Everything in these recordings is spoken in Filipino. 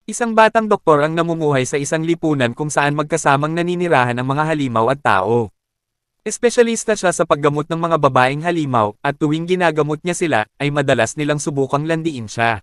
Isang batang doktor ang namumuhay sa isang lipunan kung saan magkasamang naninirahan ang mga halimaw at tao. Espesyalista siya sa paggamot ng mga babaeng halimaw, at tuwing ginagamot niya sila, ay madalas nilang subukang landiin siya.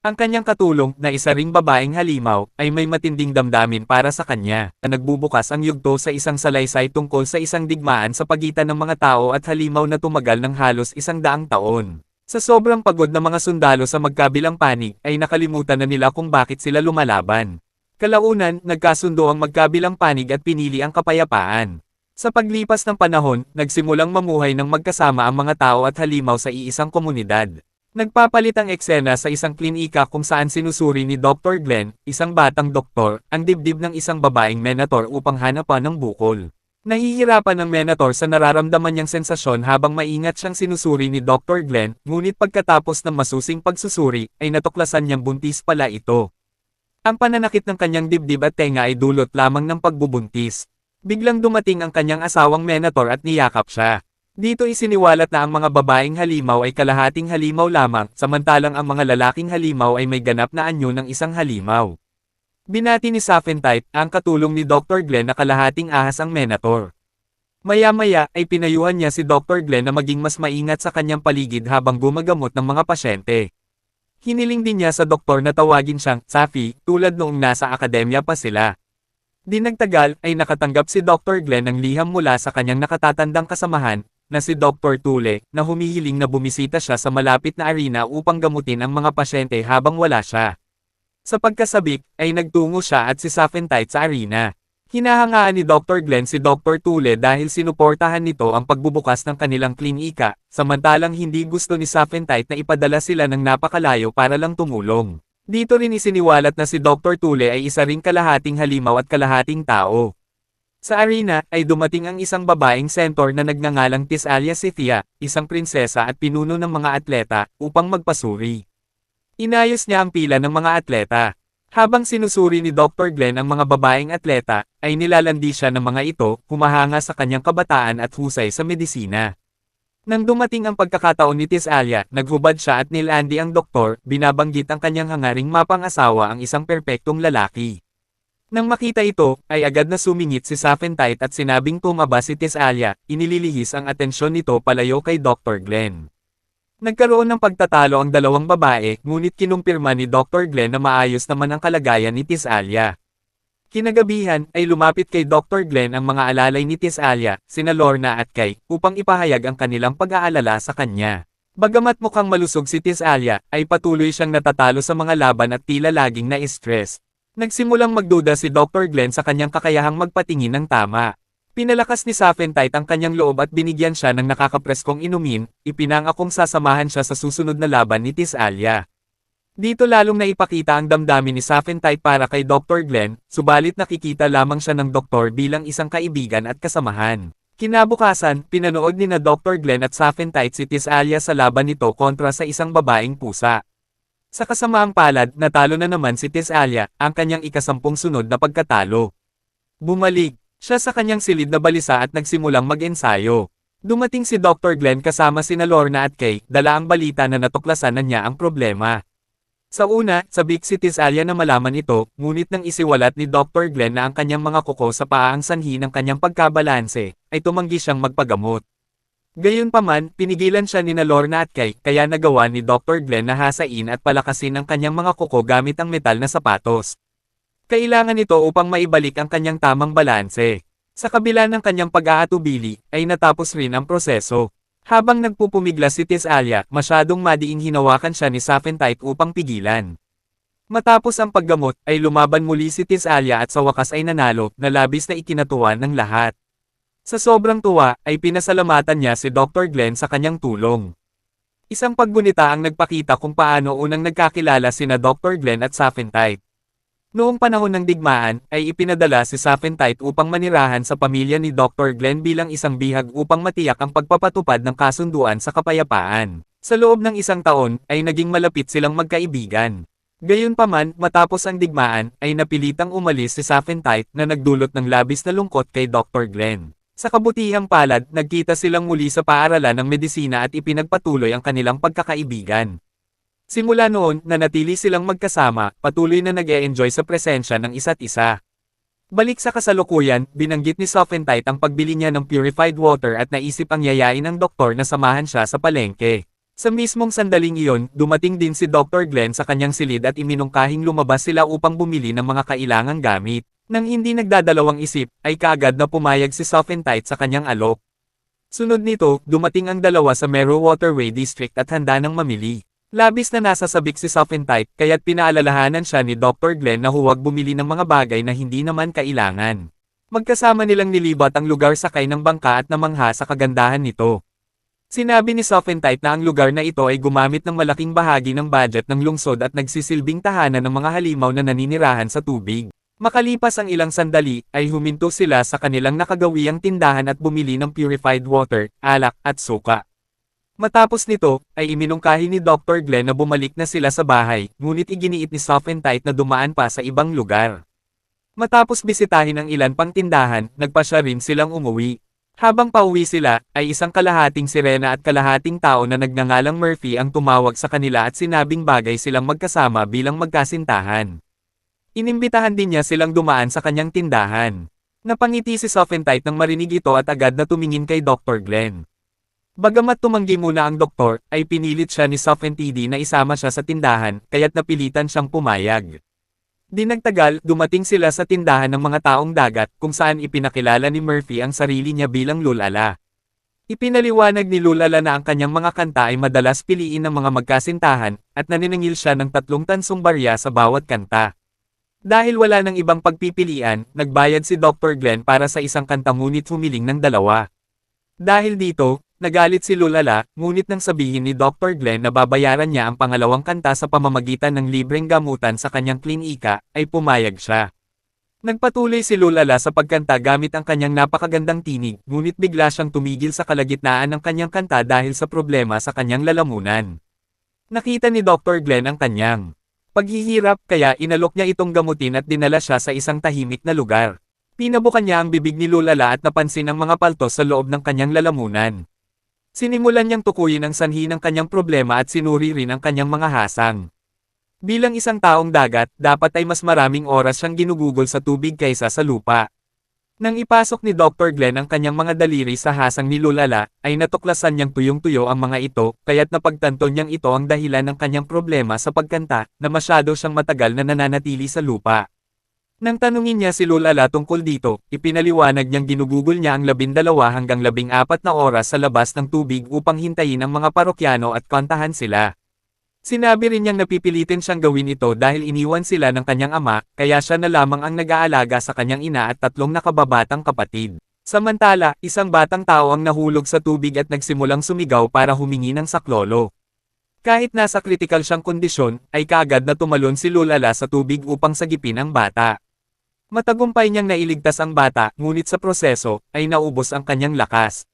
Ang kanyang katulong, na isa ring babaeng halimaw, ay may matinding damdamin para sa kanya, na nagbubukas ang yugto sa isang salaysay tungkol sa isang digmaan sa pagitan ng mga tao at halimaw na tumagal ng halos 100 taon. Sa sobrang pagod na mga sundalo sa magkabilang panig, ay nakalimutan na nila kung bakit sila lumalaban. Kalaunan, nagkasundo ang magkabilang panig at pinili ang kapayapaan. Sa paglipas ng panahon, nagsimulang mamuhay ng magkasama ang mga tao at halimaw sa iisang komunidad. Nagpapalit ang eksena sa isang klinika kung saan sinusuri ni Dr. Glenn, isang batang doktor, ang dibdib ng isang babaeng Menator upang hanapan ng bukol. Nahihirapan ang Menator sa nararamdaman niyang sensasyon habang maingat siyang sinusuri ni Dr. Glenn, ngunit pagkatapos ng masusing pagsusuri, ay natuklasan niyang buntis pala ito. Ang pananakit ng kanyang dibdib at tenga ay dulot lamang ng pagbubuntis. Biglang dumating ang kanyang asawang Menator at niyakap siya. Dito isiniwalat na ang mga babaeng halimaw ay kalahating halimaw lamang, samantalang ang mga lalaking halimaw ay may ganap na anyo ng isang halimaw. Binati ni Saphentite, ang katulong ni Dr. Glenn na kalahating ahas ang Menator. Maya-maya ay pinayuhan niya si Dr. Glenn na maging mas maingat sa kanyang paligid habang gumagamot ng mga pasyente. Hiniling din niya sa doktor na tawagin siyang Safi, tulad noong nasa akademya pa sila. Di nagtagal ay nakatanggap si Dr. Glenn ng liham mula sa kanyang nakatatandang kasamahan, na si Dr. Tule, na humihiling na bumisita siya sa malapit na arena upang gamutin ang mga pasyente habang wala siya. Sa pagkasabik, ay nagtungo siya at si Saphentite sa arena. Hinahangaan ni Dr. Glenn si Dr. Tule dahil sinuportahan nito ang pagbubukas ng kanilang klinika, samantalang hindi gusto ni Saphentite na ipadala sila ng napakalayo para lang tumulong. Dito rin isiniwalat na si Dr. Tule ay isa ring kalahating halimaw at kalahating tao. Sa arena, ay dumating ang isang babaeng centaur na nagngangalang Tisalia Scythia, isang prinsesa at pinuno ng mga atleta, upang magpasuri. Inayos niya ang pila ng mga atleta. Habang sinusuri ni Dr. Glenn ang mga babaeng atleta, ay nilalandi siya ng mga ito, humahanga sa kanyang kabataan at husay sa medisina. Nang dumating ang pagkakataon ni Tisalia, naghubad siya at nilandi ang doktor, binabanggit ang kanyang hangaring mapang-asawa ang isang perpektong lalaki. Nang makita ito, ay agad na sumingit si Saphentite at sinabing tumaba si Tisalia, inililihis ang atensyon nito palayo kay Dr. Glenn. Nagkaroon ng pagtatalo ang dalawang babae, ngunit kinumpirma ni Dr. Glenn na maayos naman ang kalagayan ni Tisalia. Kinagabihan, ay lumapit kay Dr. Glenn ang mga alalay ni Tisalia, sina Lorna at Kay, upang ipahayag ang kanilang pag-aalala sa kanya. Bagamat mukhang malusog si Tisalia, ay patuloy siyang natatalo sa mga laban at tila laging na-stress. Nagsimulang magduda si Dr. Glenn sa kanyang kakayahang magpatingin ng tama. Pinalakas ni Saphentite ang kanyang loob at binigyan siya ng nakakapreskong inumin, ipinangakong sasamahan siya sa susunod na laban ni Tisalia. Dito lalong naipakita ang damdamin ni Saphentite para kay Dr. Glenn, subalit nakikita lamang siya ng doktor bilang isang kaibigan at kasamahan. Kinabukasan, pinanood ni na Dr. Glenn at Saphentite si Tisalia sa laban nito kontra sa isang babaeng pusa. Sa kasamaang palad, natalo na naman si Tisalia, ang kanyang ikasampung sunod na pagkatalo. Bumalik siya sa kanyang silid na balisa at nagsimulang mag-ensayo. Dumating si Dr. Glenn kasama sina Lorna at Kay, dala ang balita na natuklasan na niya ang problema. Sa una, sabik si Tisalia na malaman ito, ngunit nang isiwalat ni Dr. Glenn na ang kanyang mga kuko sa paa ang sanhi ng kanyang pagkabalanse, ay tumanggi siyang magpagamot. Gayunpaman, pinigilan siya ni na Lorna at Kay, kaya nagawa ni Dr. Glenn na hasain at palakasin ang kanyang mga kuko gamit ang metal na sapatos. Kailangan ito upang maibalik ang kanyang tamang balanse. Sa kabila ng kanyang pag-aatubili, ay natapos rin ang proseso. Habang nagpupumigla si Tisalia, masyadong madiin hinawakan siya ni Saphentite upang pigilan. Matapos ang paggamot, ay lumaban muli si Tisalia at sa wakas ay nanalo, na labis na ikinatuwa ng lahat. Sa sobrang tuwa, ay pinasalamatan niya si Dr. Glenn sa kanyang tulong. Isang paggunita ang nagpakita kung paano unang nagkakilala sina Dr. Glenn at Saphentite. Noong panahon ng digmaan, ay ipinadala si Saphentite upang manirahan sa pamilya ni Dr. Glenn bilang isang bihag upang matiyak ang pagpapatupad ng kasunduan sa kapayapaan. Sa loob ng isang taon, ay naging malapit silang magkaibigan. Gayunpaman, matapos ang digmaan, ay napilitang umalis si Saphentite na nagdulot ng labis na lungkot kay Dr. Glenn. Sa kabutihang palad, nagkita silang muli sa paaralan ng medisina at ipinagpatuloy ang kanilang pagkakaibigan. Simula noon, nanatili silang magkasama, patuloy na nag-e-enjoy sa presensya ng isa't isa. Balik sa kasalukuyan, binanggit ni Sophentite ang pagbili niya ng purified water at naisip ang yayain ng doktor na samahan siya sa palengke. Sa mismong sandaling iyon, dumating din si Dr. Glenn sa kanyang silid at iminungkahing lumabas sila upang bumili ng mga kailangang gamit. Nang hindi nagdadalawang isip, ay kaagad na pumayag si Sophentite sa kanyang alok. Sunod nito, dumating ang dalawa sa Mero Waterway District at handa ng mamili. Labis na nasasabik si Sophentite, kaya't pinaalalahanan siya ni Dr. Glenn na huwag bumili ng mga bagay na hindi naman kailangan. Magkasama nilang nilibat ang lugar sakay ng bangka at namangha sa kagandahan nito. Sinabi ni Sophentite na ang lugar na ito ay gumamit ng malaking bahagi ng budget ng lungsod at nagsisilbing tahanan ng mga halimaw na naninirahan sa tubig. Makalipas ang ilang sandali, ay huminto sila sa kanilang nakagawiang tindahan at bumili ng purified water, alak, at suka. Matapos nito, ay iminungkahi ni Dr. Glenn na bumalik na sila sa bahay, ngunit iginiit ni Sophentite na dumaan pa sa ibang lugar. Matapos bisitahin ang ilan pang tindahan, nagpasya rin silang umuwi. Habang pauwi sila, ay isang kalahating sirena at kalahating tao na nagngangalang Murphy ang tumawag sa kanila at sinabing bagay silang magkasama bilang magkasintahan. Inimbitahan din niya silang dumaan sa kanyang tindahan. Napangiti si Sophentite nang marinig ito at agad na tumingin kay Dr. Glenn. Bagamat tumanggi muna ang doktor, ay pinilit siya ni Sophentide na isama siya sa tindahan, kaya't napilitan siyang pumayag. Di nagtagal, dumating sila sa tindahan ng mga taong dagat, kung saan ipinakilala ni Murphy ang sarili niya bilang Lulala. Ipinaliwanag ni Lulala na ang kanyang mga kanta ay madalas piliin ng mga magkasintahan, at naniningil siya ng 3 tansong barya sa bawat kanta. Dahil wala ng ibang pagpipilian, nagbayad si Dr. Glenn para sa isang kanta ngunit humiling ng 2. Dahil dito, nagalit si Lulala, ngunit nang sabihin ni Dr. Glenn na babayaran niya ang pangalawang kanta sa pamamagitan ng libreng gamutan sa kanyang klinika, ay pumayag siya. Nagpatuloy si Lulala sa pagkanta gamit ang kanyang napakagandang tinig, ngunit bigla siyang tumigil sa kalagitnaan ng kanyang kanta dahil sa problema sa kanyang lalamunan. Nakita ni Dr. Glenn ang kanyang paghihirap, kaya inalok niya itong gamutin at dinala siya sa isang tahimik na lugar. Pinabukan niya ang bibig ni Lulala at napansin ang mga paltos sa loob ng kanyang lalamunan. Sinimulan niyang tukuyin ang sanhi ng kanyang problema at sinuri rin ang kanyang mga hasang. Bilang isang taong dagat, dapat ay mas maraming oras siyang ginugugol sa tubig kaysa sa lupa. Nang ipasok ni Dr. Glenn ang kanyang mga daliri sa hasang ni Lulala, ay natuklasan niyang tuyong-tuyo ang mga ito, kaya't napagtanto niyang ito ang dahilan ng kanyang problema sa pagkanta, na masyado siyang matagal na nananatili sa lupa. Nang tanungin niya si Lulala tungkol dito, ipinaliwanag niyang ginugugol niya ang 12 hanggang 14 na oras sa labas ng tubig upang hintayin ang mga parokyano at kantahan sila. Sinabi rin niyang napipilitin siyang gawin ito dahil iniwan sila ng kanyang ama, kaya siya na lamang ang nag-aalaga sa kanyang ina at 3 nakababatang kapatid. Samantala, isang batang tao ang nahulog sa tubig at nagsimulang sumigaw para humingi ng saklolo. Kahit nasa kritikal siyang kondisyon, ay kaagad na tumalon si Lulala sa tubig upang sagipin ang bata. Matagumpay niyang nailigtas ang bata, ngunit sa proseso, ay naubos ang kanyang lakas.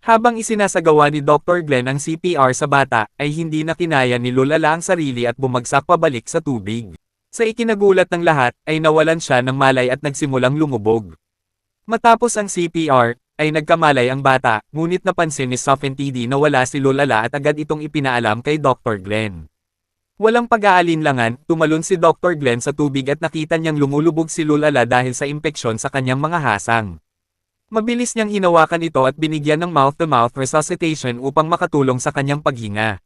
Habang isinasagawa ni Dr. Glenn ang CPR sa bata, ay hindi na kinaya ni Lulala ang sarili at bumagsak pabalik sa tubig. Sa ikinagulat ng lahat, ay nawalan siya ng malay at nagsimulang lumubog. Matapos ang CPR, ay nagkamalay ang bata, ngunit napansin ni Sophentide na wala si Lulala at agad itong ipinaalam kay Dr. Glenn. Walang pag-aalinlangan, tumalon si Dr. Glenn sa tubig at nakita niyang lumulubog si Lulala dahil sa impeksyon sa kanyang mga hasang. Mabilis niyang hinawakan ito at binigyan ng mouth-to-mouth resuscitation upang makatulong sa kanyang paghinga.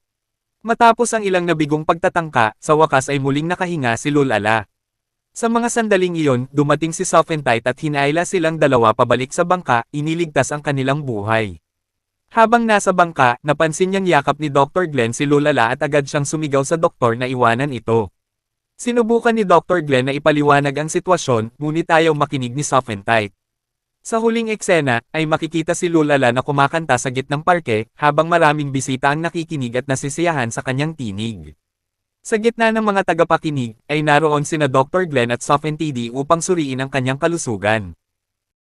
Matapos ang ilang nabigong pagtatangka, sa wakas ay muling nakahinga si Lulala. Sa mga sandaling iyon, dumating si Sophentite at hinaila silang dalawa pabalik sa bangka, iniligtas ang kanilang buhay. Habang nasa bangka, napansin niyang yakap ni Dr. Glenn si Lulala at agad siyang sumigaw sa doktor na iwanan ito. Sinubukan ni Dr. Glenn na ipaliwanag ang sitwasyon, ngunit ayaw makinig ni Sophentite. Sa huling eksena, ay makikita si Lulala na kumakanta sa gitnang parke, habang maraming bisita ang nakikinig at nasisiyahan sa kanyang tinig. Sa gitna ng mga tagapakinig, ay naroon sina Dr. Glenn at Sophentide upang suriin ang kanyang kalusugan.